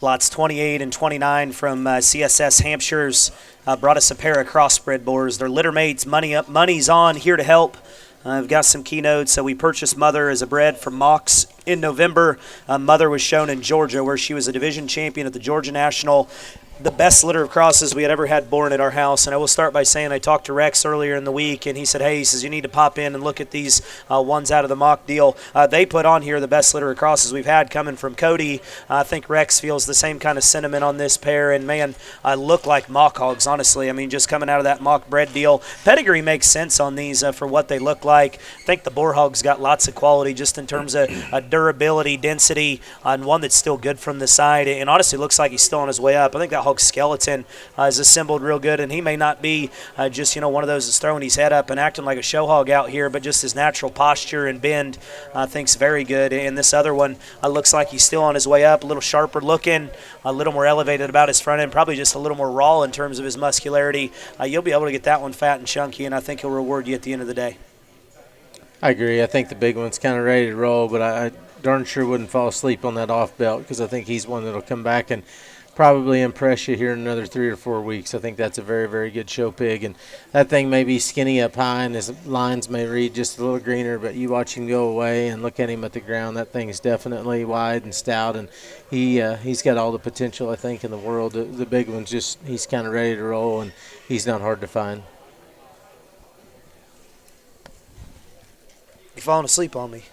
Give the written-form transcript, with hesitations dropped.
Lots 28 and 29 from CSS HAMPSHIRES brought us a pair of crossbred boars. They're litter mates, money up, money's on, here to help. I've got some keynotes. So we purchased Mother as a bred from Mox in November. Mother was shown in Georgia, where she was a division champion at the Georgia National. The best litter of crosses we had ever had born at our house. And I will start by saying I talked to Rex earlier in the week, and he said, hey, he says, you need to pop in and look at these ones out of the mock deal. They put on here the best litter of crosses we've had coming from Cody. I think Rex feels the same kind of sentiment on this pair. And, man, look like mock hogs, honestly. I mean, just coming out of that mock bred deal. Pedigree makes sense on these for what they look like. I think the boar hog's got lots of quality just in terms of durability, density, and one that's still good from the side. And honestly, looks like he's still on his way up. I think that hog's skeleton is assembled real good, and he may not be just one of those that's throwing his head up and acting like a show hog out here, but just his natural posture and bend I think's very good. And this other one looks like he's still on his way up, a little sharper looking, a little more elevated about his front end, probably just a little more raw in terms of his muscularity. You'll be able to get that one fat and chunky, and I think he'll reward you at the end of the day. I agree. I think the big one's kind of ready to roll, but I darn sure wouldn't fall asleep on that off belt, because I think he's one that'll come back and probably impress you here in another 3 or 4 weeks. I think that's a very, very good show pig. And that thing may be skinny up high, and his lines may read just a little greener, but you watch him go away and look at him at the ground, that thing is definitely wide and stout, and he's got all the potential, I think, in the world. The big one's just, he's kind of ready to roll, and he's not hard to find. You're falling asleep on me.